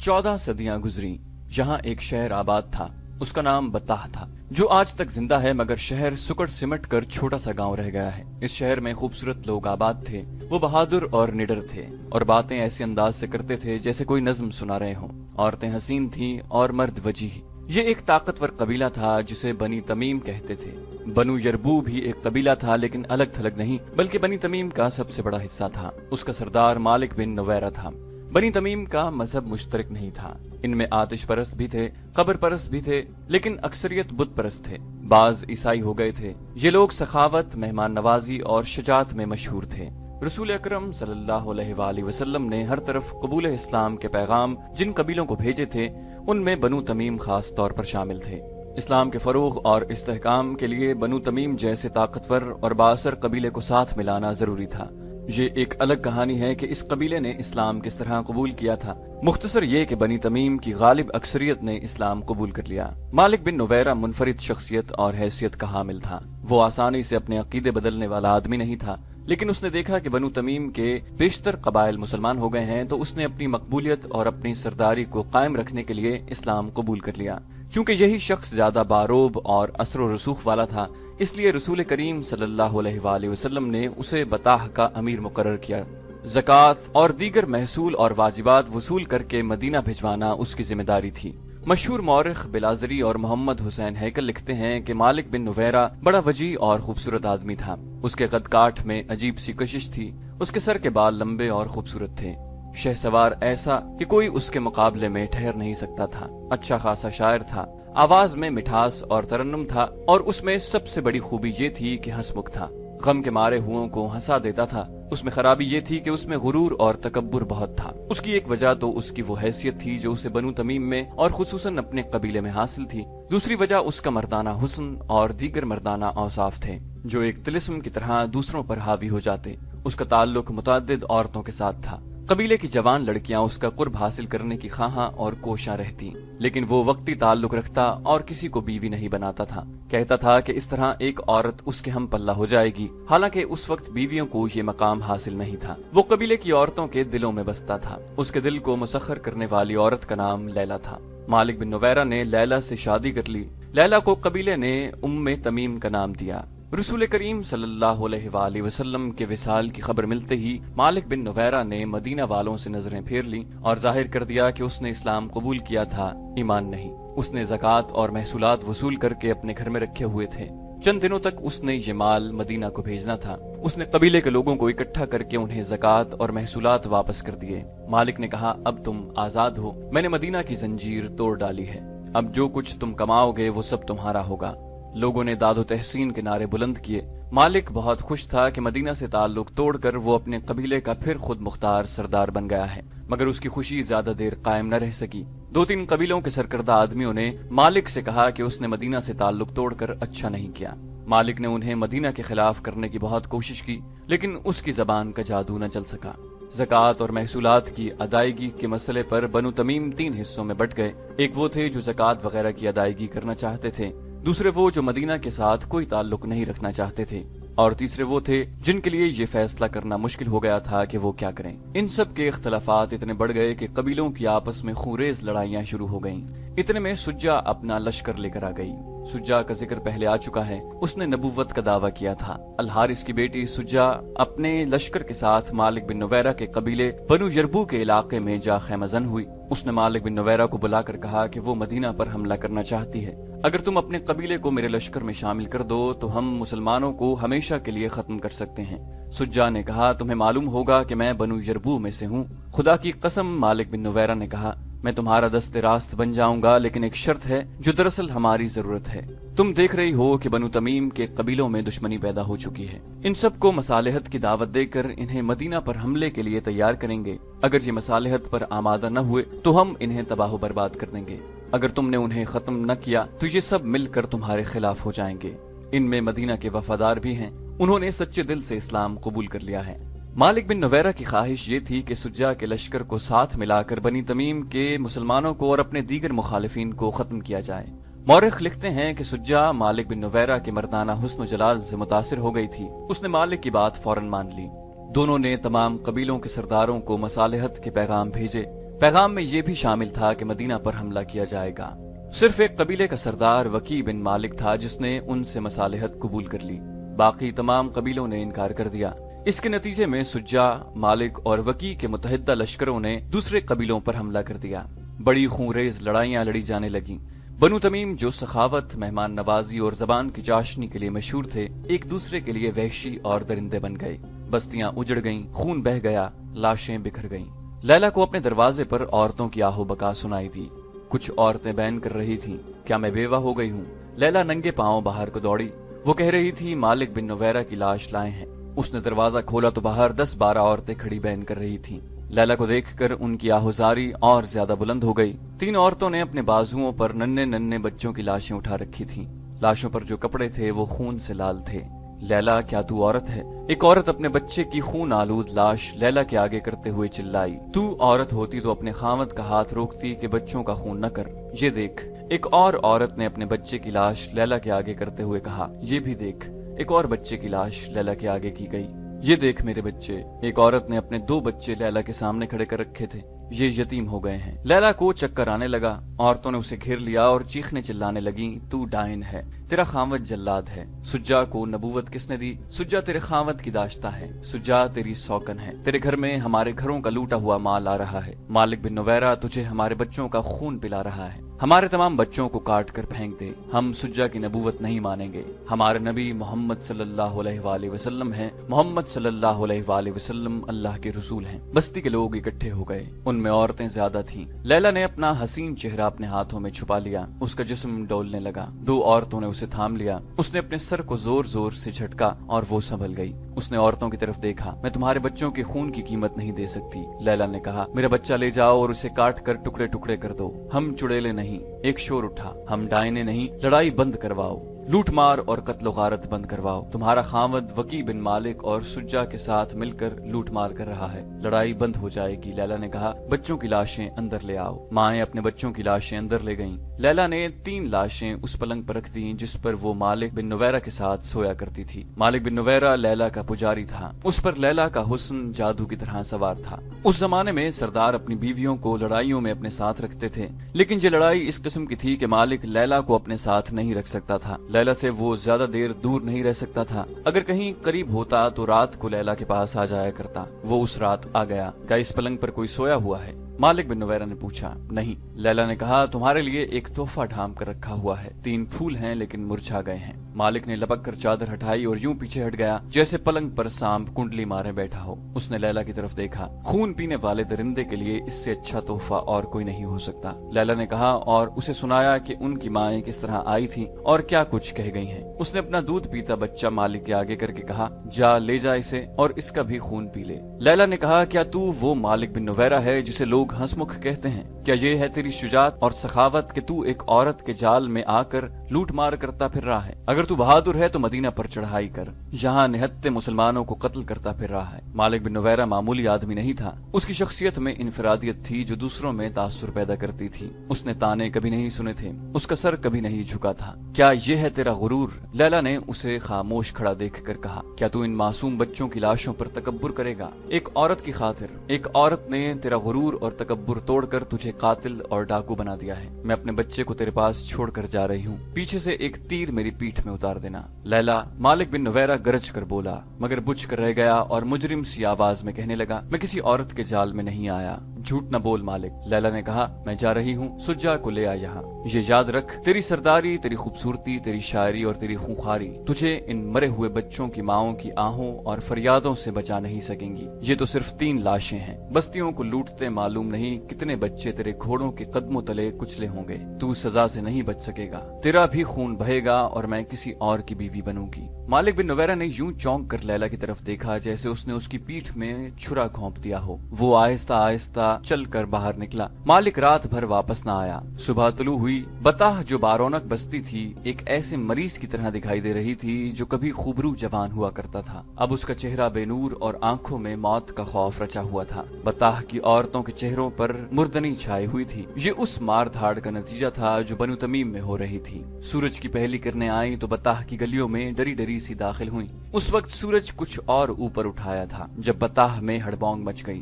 14 صدیاں گزری. یہاں ایک شہر آباد تھا. اس کا نام بطاح تھا، جو آج تک زندہ ہے، مگر شہر سکڑ سمٹ کر چھوٹا سا گاؤں رہ گیا ہے. اس شہر میں خوبصورت لوگ آباد تھے. وہ بہادر اور نڈر تھے اور باتیں ایسے انداز سے کرتے تھے جیسے کوئی نظم سنا رہے ہوں. عورتیں حسین تھیں اور مرد وجیح. یہ ایک طاقتور قبیلہ تھا جسے بنی تمیم کہتے تھے. بنو یربو بھی ایک قبیلہ تھا، لیکن الگ تھلگ نہیں، بلکہ بنی تمیم کا سب سے بڑا حصہ تھا. اس کا سردار مالک بن نویرہ تھا. بنی تمیم کا مذہب مشترک نہیں تھا. ان میں آتش پرست بھی تھے، قبر پرست بھی تھے، لیکن اکثریت بت پرست تھے. بعض عیسائی ہو گئے تھے. یہ لوگ سخاوت، مہمان نوازی اور شجاعت میں مشہور تھے. رسول اکرم صلی اللہ علیہ وآلہ وسلم نے ہر طرف قبول اسلام کے پیغام جن قبیلوں کو بھیجے تھے، ان میں بنو تمیم خاص طور پر شامل تھے. اسلام کے فروغ اور استحکام کے لیے بنو تمیم جیسے طاقتور اور بااثر قبیلے کو ساتھ ملانا ضروری تھا. یہ ایک الگ کہانی ہے کہ اس قبیلے نے اسلام کس طرح قبول کیا تھا. مختصر یہ کہ بنی تمیم کی غالب اکثریت نے اسلام قبول کر لیا. مالک بن نویرہ منفرد شخصیت اور حیثیت کا حامل تھا. وہ آسانی سے اپنے عقیدے بدلنے والا آدمی نہیں تھا، لیکن اس نے دیکھا کہ بنو تمیم کے بیشتر قبائل مسلمان ہو گئے ہیں، تو اس نے اپنی مقبولیت اور اپنی سرداری کو قائم رکھنے کے لیے اسلام قبول کر لیا. چونکہ یہی شخص زیادہ باروب اور اثر و رسوخ والا تھا، اس لیے رسول کریم صلی اللہ علیہ وآلہ وسلم نے اسے بطاح کا امیر مقرر کیا. زکوٰۃ اور دیگر محصول اور واجبات وصول کر کے مدینہ بھجوانا اس کی ذمہ داری تھی. مشہور مورخ بلازری اور محمد حسین ہیکل لکھتے ہیں کہ مالک بن نویرہ بڑا وجیح اور خوبصورت آدمی تھا. اس کے قد کاٹ میں عجیب سی کشش تھی. اس کے سر کے بال لمبے اور خوبصورت تھے. شہ سوار ایسا کہ کوئی اس کے مقابلے میں ٹھہر نہیں سکتا تھا. اچھا خاصا شاعر تھا. آواز میں مٹھاس اور ترنم تھا، اور اس میں سب سے بڑی خوبی یہ تھی کہ ہنسمکھ تھا. غم کے مارے ہوں کو ہنسا دیتا تھا. اس میں خرابی یہ تھی کہ اس میں غرور اور تکبر بہت تھا. اس کی ایک وجہ تو اس کی وہ حیثیت تھی جو اسے بنو تمیم میں اور خصوصاً اپنے قبیلے میں حاصل تھی. دوسری وجہ اس کا مردانہ حسن اور دیگر مردانہ اوصاف تھے جو ایک طلسم کی طرح دوسروں پر حاوی ہو جاتے. اس کا تعلق متعدد عورتوں کے ساتھ تھا. قبیلے کی جوان لڑکیاں اس کا قرب حاصل کرنے کی خواہاں اور کوشاں رہتی، لیکن وہ وقتی تعلق رکھتا اور کسی کو بیوی نہیں بناتا تھا. کہتا تھا کہ اس طرح ایک عورت اس کے ہم پلہ ہو جائے گی، حالانکہ اس وقت بیویوں کو یہ مقام حاصل نہیں تھا. وہ قبیلے کی عورتوں کے دلوں میں بستا تھا. اس کے دل کو مسخر کرنے والی عورت کا نام لیلا تھا. مالک بن نویرہ نے لیلا سے شادی کر لی. لیلا کو قبیلے نے تمیم کا نام دیا. رسول کریم صلی اللہ علیہ وآلہ وسلم کے وصال کی خبر ملتے ہی مالک بن نویرہ نے مدینہ والوں سے نظریں پھیر لی اور ظاہر کر دیا کہ اس نے اسلام قبول کیا تھا، ایمان نہیں. اس نے زکوٰۃ اور محصولات وصول کر کے اپنے گھر میں رکھے ہوئے تھے. چند دنوں تک اس نے یہ مال مدینہ کو بھیجنا تھا. اس نے قبیلے کے لوگوں کو اکٹھا کر کے انہیں زکوٰۃ اور محصولات واپس کر دیے. مالک نے کہا، اب تم آزاد ہو. میں نے مدینہ کی زنجیر توڑ ڈالی ہے. اب جو کچھ تم کماؤ گے وہ سب تمہارا ہوگا. لوگوں نے داد و تحسین کے نعرے بلند کیے. مالک بہت خوش تھا کہ مدینہ سے تعلق توڑ کر وہ اپنے قبیلے کا پھر خود مختار سردار بن گیا ہے، مگر اس کی خوشی زیادہ دیر قائم نہ رہ سکی. 2-3 قبیلوں کے سرکردہ آدمیوں نے مالک سے کہا کہ اس نے مدینہ سے تعلق توڑ کر اچھا نہیں کیا. مالک نے انہیں مدینہ کے خلاف کرنے کی بہت کوشش کی، لیکن اس کی زبان کا جادو نہ چل سکا. زکوٰۃ اور محصولات کی ادائیگی کے مسئلے پر بنو تمیم 3 حصوں میں بٹ گئے. ایک وہ تھے جو زکوٰۃ وغیرہ کی ادائیگی کرنا چاہتے تھے، دوسرے وہ جو مدینہ کے ساتھ کوئی تعلق نہیں رکھنا چاہتے تھے، اور تیسرے وہ تھے جن کے لیے یہ فیصلہ کرنا مشکل ہو گیا تھا کہ وہ کیا کریں. ان سب کے اختلافات اتنے بڑھ گئے کہ قبیلوں کی آپس میں خونریز لڑائیاں شروع ہو گئیں. اتنے میں سجا اپنا لشکر لے کر آ گئی. سجا کا ذکر پہلے آ چکا ہے. اس نے نبوت کا دعویٰ کیا تھا. الحارث کی بیٹی سجا اپنے لشکر کے ساتھ مالک بن نویرہ کے قبیلے بنو یربو کے علاقے میں جا خیمہ زن ہوئی. اس نے مالک بن نویرہ کو بلا کر کہا کہ وہ مدینہ پر حملہ کرنا چاہتی ہے. اگر تم اپنے قبیلے کو میرے لشکر میں شامل کر دو تو ہم مسلمانوں کو ہمیشہ کے لیے ختم کر سکتے ہیں. سجا نے کہا، تمہیں معلوم ہوگا کہ میں بنو یربو میں سے ہوں. خدا کی قسم، مالک بن نویرہ نے کہا، میں تمہارا دست راست بن جاؤں گا، لیکن ایک شرط ہے جو دراصل ہماری ضرورت ہے. تم دیکھ رہی ہو کہ بنو تمیم کے قبیلوں میں دشمنی پیدا ہو چکی ہے. ان سب کو مصالحت کی دعوت دے کر انہیں مدینہ پر حملے کے لیے تیار کریں گے. اگر یہ مصالحت پر آمادہ نہ ہوئے تو ہم انہیں تباہ و برباد کر دیں گے. اگر تم نے انہیں ختم نہ کیا تو یہ سب مل کر تمہارے خلاف ہو جائیں گے. ان میں مدینہ کے وفادار بھی ہیں. انہوں نے سچے دل سے اسلام قبول کر لیا ہے. مالک بن نویرہ کی خواہش یہ تھی کہ سجا کے لشکر کو ساتھ ملا کر بنی تمیم کے مسلمانوں کو اور اپنے دیگر مخالفین کو ختم کیا جائے. مورخ لکھتے ہیں کہ سجا مالک بن نویرہ کے مردانہ حسن و جلال سے متاثر ہو گئی تھی. اس نے مالک کی بات فوراً مان لی. دونوں نے تمام قبیلوں کے سرداروں کو مصالحت کے پیغام بھیجے. پیغام میں یہ بھی شامل تھا کہ مدینہ پر حملہ کیا جائے گا۔ صرف ایک قبیلے کا سردار وکی بن مالک تھا جس نے ان سے مصالحت قبول کر لی، باقی تمام قبیلوں نے انکار کر دیا۔ اس کے نتیجے میں سجا، مالک اور وکی کے متحدہ لشکروں نے دوسرے قبیلوں پر حملہ کر دیا۔ بڑی خونریز لڑائیاں لڑی جانے لگیں۔ بنو تمیم جو سخاوت، مہمان نوازی اور زبان کی چاشنی کے لیے مشہور تھے، ایک دوسرے کے لیے وحشی اور درندے بن گئے۔ بستیاں اجڑ گئیں، خون بہہ گیا، لاشیں بکھر گئیں۔ لیلا کو اپنے دروازے پر عورتوں کی آہو بکا سنائی دی۔ کچھ عورتیں بیان کر رہی تھیں، کیا میں بیوہ ہو گئی ہوں؟ لیلا ننگے پاؤں باہر کو دوڑی۔ وہ کہہ رہی تھی مالک بن نویرہ کی لاش لائے ہیں۔ اس نے دروازہ کھولا تو باہر 10-12 عورتیں کھڑی بیان کر رہی تھیں۔ لیلا کو دیکھ کر ان کی آہوزاری اور زیادہ بلند ہو گئی۔ 3 عورتوں نے اپنے بازوؤں پر ننھے بچوں کی لاشیں اٹھا رکھی تھیں۔ لاشوں پر جو کپڑے تھے وہ خون سے لال تھے۔ لیلا، کیا تو عورت ہے؟ ایک عورت اپنے بچے کی خون آلود لاش لیلا کے آگے کرتے ہوئے چلائی، تو عورت ہوتی تو اپنے خاوند کا ہاتھ روکتی کہ بچوں کا خون نہ کر۔ یہ دیکھ، ایک اور عورت نے اپنے بچے کی لاش لیلا کے آگے کرتے ہوئے کہا۔ یہ بھی دیکھ، ایک اور بچے کی لاش لیلا کے آگے کی گئی۔ یہ دیکھ میرے بچے، ایک عورت نے اپنے 2 بچے لیلا کے سامنے کھڑے کر رکھے تھے، یہ یتیم ہو گئے ہیں۔ لیلا کو چکر آنے لگا، عورتوں نے اسے گھیر لیا اور چیخنے چلانے لگیں، تو ڈائن ہے، تیرا خاوند جلاد ہے۔ سجا کو نبوت کس نے دی؟ سجا تیرے خاوند کی داشتہ ہے، سجا تیری سوکن ہے، تیرے گھر میں ہمارے گھروں کا لوٹا ہوا مال آ رہا ہے۔ مالک بن نویرہ تجھے ہمارے بچوں کا خون پلا رہا ہے، ہمارے تمام بچوں کو کاٹ کر پھینک دے، ہم سجا کی نبوت نہیں مانیں گے۔ ہمارے نبی محمد صلی اللہ علیہ وآلہ وسلم ہیں، محمد صلی اللہ علیہ وآلہ وسلم اللہ کے رسول ہیں۔ بستی کے لوگ اکٹھے ہو گئے، ان میں عورتیں زیادہ تھیں۔ لیلا نے اپنا حسین چہرہ اپنے ہاتھوں میں چھپا لیا، اس کا جسم ڈولنے لگا۔ 2 عورتوں نے اسے تھام لیا، اس نے اپنے سر کو زور زور سے جھٹکا اور وہ سنبھل گئی۔ اس نے عورتوں کی طرف دیکھا، میں تمہارے بچوں کے خون کی قیمت نہیں دے سکتی۔ لیلا نے کہا، میرا بچہ لے جاؤ اور اسے کاٹ کر ٹکڑے ٹکڑے کر دو، ہم چڑیلے نہیں۔ ایک شور اٹھا، ہم ڈائنے نہیں، لڑائی بند کرواؤ، لوٹ مار اور قتل و غارت بند کرواؤ۔ تمہارا خاوند وکی بن مالک اور سجا کے ساتھ مل کر لوٹ مار کر رہا ہے، لڑائی بند ہو جائے گی۔ لیلا نے کہا، بچوں کی لاشیں اندر لے آؤ۔ مائیں اپنے بچوں کی لاشیں اندر لے گئیں۔ لیلا نے 3 لاشیں اس پلنگ پر رکھ دیں جس پر وہ مالک بن نویرہ کے ساتھ سویا کرتی تھی۔ مالک بن نویرہ لیلا کا پجاری تھا، اس پر لیلا کا حسن جادو کی طرح سوار تھا۔ اس زمانے میں سردار اپنی بیویوں کو لڑائیوں میں اپنے ساتھ رکھتے تھے، لیکن یہ لڑائی اس قسم کی تھی کہ مالک لیلا کو اپنے ساتھ نہیں رکھ سکتا تھا۔ لیلا سے وہ زیادہ دیر دور نہیں رہ سکتا تھا، اگر کہیں قریب ہوتا تو رات کو لیلا کے پاس آ جایا کرتا۔ وہ اس رات آ گیا۔ کیا اس پلنگ پر کوئی سویا ہوا ہے؟ مالک بن نویرہ نے پوچھا۔ نہیں۔ لیلا نے کہا، تمہارے لیے ایک تحفہ ڈھانپ کر رکھا ہوا ہے، 3 پھول ہیں لیکن مرجھا گئے ہیں۔ مالک نے لپک کر چادر ہٹائی اور یوں پیچھے ہٹ گیا جیسے پلنگ پر سانپ کنڈلی مارے بیٹھا ہو۔ اس نے لیلا کی طرف دیکھا، خون پینے والے درندے کے لیے اس سے اچھا تحفہ اور کوئی نہیں ہو سکتا۔ لیلا نے کہا اور اسے سنایا کہ ان کی مائیں کس طرح آئی تھی اور کیا کچھ کہہ گئی ہیں۔ اس نے اپنا دودھ پیتا بچہ مالک کے آگے کر کے کہا، جا لے جا اسے اور اس کا بھی خون پی لے۔ لیلا نے کہا، کیا تو وہ مالک بن نویرہ ہے جسے لوگ ہنسمکھ کہتے ہیں؟ کیا یہ ہے تیری شجاعت اور سخاوت کہ تو ایک عورت کے جال میں آ کر لوٹ مار کرتا پھر رہا ہے؟ اگر تو بہادر ہے تو مدینہ پر چڑھائی کر، یہاں نہتے مسلمانوں کو قتل کرتا پھر رہا ہے۔ مالک بن نویرہ معمولی آدمی نہیں تھا، اس کی شخصیت میں انفرادیت تھی جو دوسروں میں تاثر پیدا کرتی تھی۔ اس نے تانے کبھی نہیں سنے تھے، اس کا سر کبھی نہیں جھکا تھا۔ کیا یہ ہے تیرا غرور؟ لیلا نے اسے خاموش کھڑا دیکھ کر کہا، کیا تو ان معصوم بچوں کی لاشوں پر تکبر کرے گا؟ ایک عورت کی خاطر ایک عورت نے تیرا غرور اور تکبر توڑ کر تجھے قاتل اور ڈاکو بنا دیا ہے۔ میں اپنے بچے کو تیرے پاس چھوڑ کر جا رہی ہوں، پیچھے سے ایک تیر میری پیٹھ میں اتار دینا۔ لیلا، مالک بن نویرہ گرج کر بولا، مگر بجھ کر رہ گیا اور مجرم سی آواز میں کہنے لگا، میں کسی عورت کے جال میں نہیں آیا، جھوٹ نہ بول مالک۔ لیلا نے کہا، میں جا رہی ہوں، سجا کو لے آ یہاں۔ یہ یاد رکھ، تیری سرداری، تیری خوبصورتی، تیری شاعری اور تیری خونخواری تجھے ان مرے ہوئے بچوں کی ماؤں کی آہوں اور فریادوں سے بچا نہیں سکیں گی۔ یہ تو صرف 3 لاشیں ہیں، بستیوں کو لوٹتے معلوم نہیں کتنے بچے تیرے گھوڑوں کے قدموں تلے کچلے ہوں گے۔ تو سزا سے نہیں بچ سکے گا، تیرا بھی خون بہے گا اور میں کسی اور کی بیوی بنوں گی۔ مالک بن نویرہ نے یوں چونک کر لیلا کی طرف دیکھا جیسے اس نے اس کی پیٹھ میں چھرا گھونپ دیا ہو۔ وہ آہستہ آہستہ چل کر باہر نکلا۔ مالک رات بھر واپس نہ آیا۔ صبح طلوع ہوئی۔ بطاح جو بارونق بستی تھی ایک ایسے مریض کی طرح دکھائی دے رہی تھی جو کبھی خوبرو جوان ہوا کرتا تھا، اب اس کا چہرہ بے نور اور آنکھوں میں موت کا خوف رچا ہوا تھا۔ بطاح کی عورتوں کے چہروں پر مردنی چھائی ہوئی تھی، یہ اس مار دھاڑ کا نتیجہ تھا جو بنو تمیم میں ہو رہی تھی۔ سورج کی پہلی کرنیں آئیں تو بطاح کی گلیوں میں ڈری ڈری سی داخل ہوئیں۔ اس وقت سورج کچھ اور اوپر اٹھایا تھا جب بطاح میں ہڑبونگ مچ گئی۔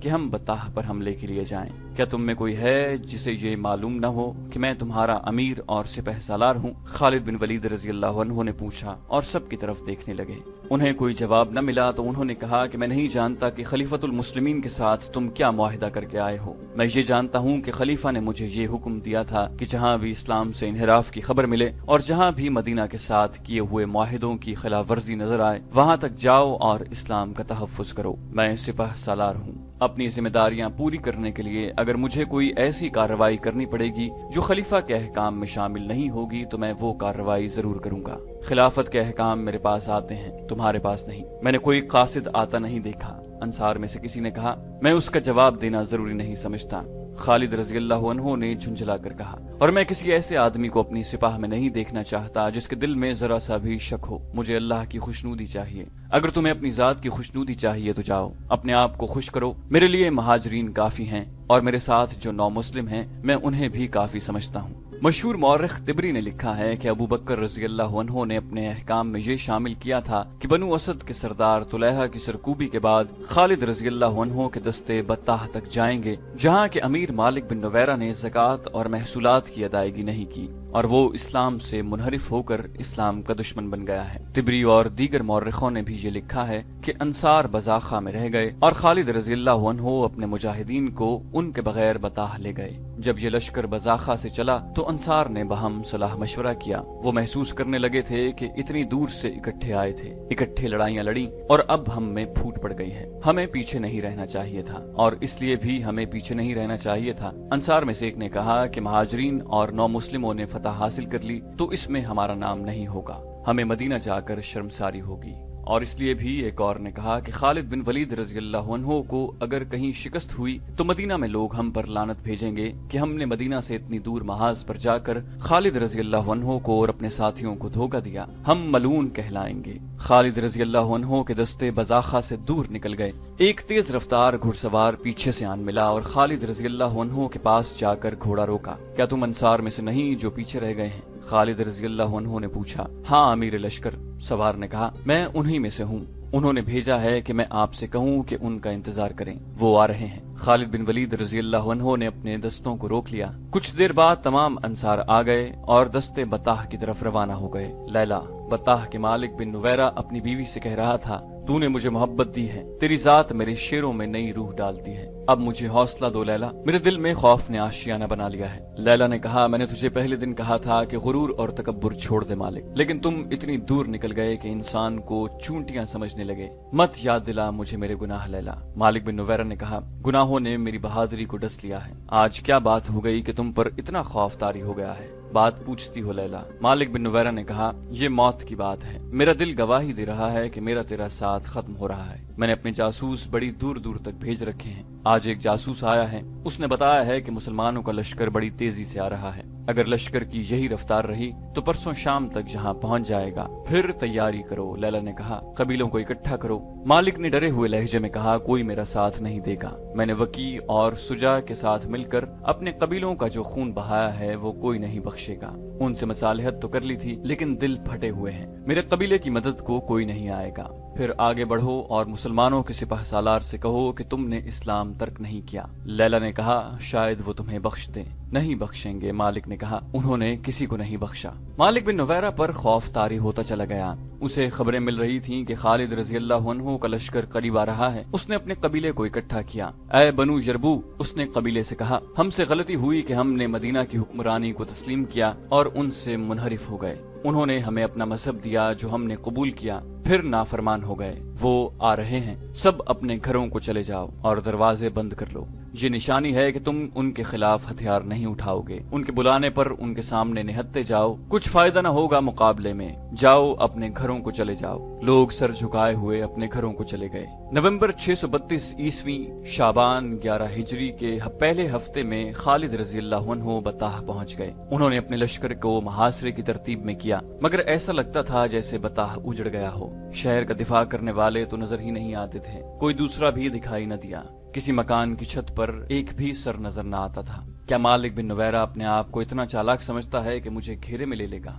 کہ ہم بطاح پر حملے کے لیے جائیں۔ کیا تم میں کوئی ہے جسے یہ معلوم نہ ہو کہ میں تمہارا امیر اور سپہ سالار ہوں؟ خالد بن ولید رضی اللہ عنہ نے پوچھا اور سب کی طرف دیکھنے لگے۔ انہیں کوئی جواب نہ ملا تو انہوں نے کہا کہ میں نہیں جانتا کہ خلیفۃ المسلمین کے ساتھ تم کیا معاہدہ کر کے آئے ہو۔ میں یہ جانتا ہوں کہ خلیفہ نے مجھے یہ حکم دیا تھا کہ جہاں بھی اسلام سے انحراف کی خبر ملے اور جہاں بھی مدینہ کے ساتھ کیے ہوئے معاہدوں کی خلاف ورزی نظر آئے وہاں تک جاؤ اور اسلام کا تحفظ کرو۔ میں سپہ سالار ہوں۔ اپنی ذمہ داریاں پوری کرنے کے لیے اگر مجھے کوئی ایسی کارروائی کرنی پڑے گی جو خلیفہ کے احکام میں شامل نہیں ہوگی تو میں وہ کارروائی ضرور کروں گا۔ خلافت کے احکام میرے پاس آتے ہیں، تمہارے پاس نہیں۔ میں نے کوئی قاصد آتا نہیں دیکھا۔ انصار میں سے کسی نے کہا، میں اس کا جواب دینا ضروری نہیں سمجھتا۔ خالد رضی اللہ عنہ نے جھنجھلا کر کہا، اور میں کسی ایسے آدمی کو اپنی سپاہ میں نہیں دیکھنا چاہتا جس کے دل میں ذرا سا بھی شک ہو۔ مجھے اللہ کی خوشنودی چاہیے۔ اگر تمہیں اپنی ذات کی خوشنودی چاہیے تو جاؤ، اپنے آپ کو خوش کرو۔ میرے لیے مہاجرین کافی ہیں اور میرے ساتھ جو نو مسلم ہیں میں انہیں بھی کافی سمجھتا ہوں۔ مشہور مورخ طبری نے لکھا ہے کہ ابو بکر رضی اللہ عنہ نے اپنے احکام میں یہ شامل کیا تھا کہ بنو اسد کے سردار طلحہ کی سرکوبی کے بعد خالد رضی اللہ عنہ کے دستے بطاح تک جائیں گے، جہاں کے امیر مالک بن نویرہ نے زکوٰۃ اور محصولات کی ادائیگی نہیں کی اور وہ اسلام سے منحرف ہو کر اسلام کا دشمن بن گیا ہے۔ طبری اور دیگر مورخوں نے بھی یہ لکھا ہے کہ انصار بزاخہ میں رہ گئے اور خالد رضی اللہ عنہ اپنے مجاہدین کو ان کے بغیر بطاح لے گئے۔ جب یہ لشکر بزاخہ سے چلا تو انصار نے باہم صلاح مشورہ کیا۔ وہ محسوس کرنے لگے تھے کہ اتنی دور سے اکٹھے آئے تھے، اکٹھے لڑائیاں لڑیں اور اب ہم میں پھوٹ پڑ گئی ہے۔ ہمیں پیچھے نہیں رہنا چاہیے تھا، اور اس لیے بھی ہمیں پیچھے نہیں رہنا چاہیے تھا۔ انصار میں سے ایک نے کہا کہ مہاجرین اور نو مسلموں نے فتح حاصل کر لی تو اس میں ہمارا نام نہیں ہوگا، ہمیں مدینہ جا کر شرمساری ہوگی۔ اور اس لیے بھی ایک اور نے کہا کہ خالد بن ولید رضی اللہ عنہ کو اگر کہیں شکست ہوئی تو مدینہ میں لوگ ہم پر لعنت بھیجیں گے کہ ہم نے مدینہ سے اتنی دور محاذ پر جا کر خالد رضی اللہ عنہ کو اور اپنے ساتھیوں کو دھوکہ دیا، ہم ملعون کہلائیں گے۔ خالد رضی اللہ عنہ کے دستے بزاخہ سے دور نکل گئے۔ ایک تیز رفتار گھڑ سوار پیچھے سے آن ملا اور خالد رضی اللہ عنہ کے پاس جا کر گھوڑا روکا۔ کیا تم انصار میں سے نہیں جو پیچھے رہ گئے ہیں؟ خالد رضی اللہ عنہ نے پوچھا۔ ہاں امیر لشکر، سوار نے کہا، میں انہی میں سے ہوں۔ انہوں نے بھیجا ہے کہ میں آپ سے کہوں کہ ان کا انتظار کریں، وہ آ رہے ہیں۔ خالد بن ولید رضی اللہ عنہ نے اپنے دستوں کو روک لیا۔ کچھ دیر بعد تمام انصار آ گئے اور دستے بطاح کی طرف روانہ ہو گئے۔ لیلا، بطاح کے مالک بن نویرہ اپنی بیوی سے کہہ رہا تھا، تو نے مجھے محبت دی ہے، تیری ذات میرے شیروں میں نئی روح ڈالتی ہے، اب مجھے حوصلہ دو لیلا، میرے دل میں خوف نے آشیانہ بنا لیا ہے۔ لیلا نے کہا، میں نے تجھے پہلے دن کہا تھا کہ غرور اور تکبر چھوڑ دے مالک، لیکن تم اتنی دور نکل گئے کہ انسان کو چونٹیاں سمجھنے لگے، مت یاد دلا مجھے میرے گناہ لیلا۔ مالک بن نویرہ نے کہا، گناہوں نے میری بہادری کو ڈس لیا ہے، آج کیا بات ہو گئی کہ تم پر اتنا خوف طاری ہو گیا ہے؟ بات پوچھتی ہو لیلا۔ مالک بن نویرہ نے کہا، یہ موت کی بات ہے، میرا دل گواہی دے رہا ہے کہ میرا تیرا ساتھ ختم ہو رہا ہے۔ میں نے اپنے جاسوس بڑی دور دور تک بھیج رکھے ہیں، آج ایک جاسوس آیا ہے، اس نے بتایا ہے کہ مسلمانوں کا لشکر بڑی تیزی سے آ رہا ہے، اگر لشکر کی یہی رفتار رہی تو پرسوں شام تک یہاں پہنچ جائے گا، پھر تیاری کرو۔ لیلا نے کہا، قبیلوں کو اکٹھا کرو۔ مالک نے ڈرے ہوئے لہجے میں کہا، کوئی میرا ساتھ نہیں دے گا، میں نے وکی اور سجا کے ساتھ مل کر اپنے قبیلوں کا جو خون بہایا ہے وہ کوئی نہیں بخشے گا، ان سے مصالحت تو کر لی تھی لیکن دل پھٹے ہوئے ہیں، میرے قبیلے کی مدد کو کوئی نہیں آئے گا۔ پھر آگے بڑھو اور مسلمانوں کے سپہ سالار سے کہو کہ تم نے اسلام ترک نہیں کیا۔ لیلا نے کہا، شاید وہ تمہیں بخش دیں۔ نہیں بخشیں گے، مالک نے کہا، انہوں نے کسی کو نہیں بخشا۔ مالک بن نویرہ پر خوف طاری ہوتا چلا گیا، اسے خبریں مل رہی تھیں کہ خالد رضی اللہ عنہ کا لشکر قریب آ رہا ہے۔ اس نے اپنے قبیلے کو اکٹھا کیا۔ اے بنو یربو، اس نے قبیلے سے کہا، ہم سے غلطی ہوئی کہ ہم نے مدینہ کی حکمرانی کو تسلیم کیا اور ان سے منحرف ہو گئے، انہوں نے ہمیں اپنا مذہب دیا جو ہم نے قبول کیا، پھر نافرمان ہو گئے، وہ آ رہے ہیں، سب اپنے گھروں کو چلے جاؤ اور دروازے بند کر لو، یہ نشانی ہے کہ تم ان کے خلاف ہتھیار نہیں اٹھاؤ گے، ان کے بلانے پر ان کے سامنے نہتے جاؤ، کچھ فائدہ نہ ہوگا مقابلے میں، جاؤ اپنے گھروں کو چلے جاؤ۔ لوگ سر جھکائے ہوئے اپنے گھروں کو چلے گئے۔ نومبر 632 عیسوی شعبان 11 ہجری کے پہلے ہفتے میں خالد رضی اللہ عنہ بطاح پہنچ گئے۔ انہوں نے اپنے لشکر کو محاصرے کی ترتیب میں کیا، مگر ایسا لگتا تھا جیسے بطاح اجڑ گیا ہو، شہر کا دفاع کرنے والے تو نظر ہی نہیں آتے تھے، کوئی دوسرا بھی دکھائی نہ دیا، کسی مکان کی چھت پر ایک بھی سر نظر نہ آتا تھا۔ کیا مالک بن نویرہ اپنے آپ کو اتنا چالاک سمجھتا ہے کہ مجھے گھیرے میں لے لے گا؟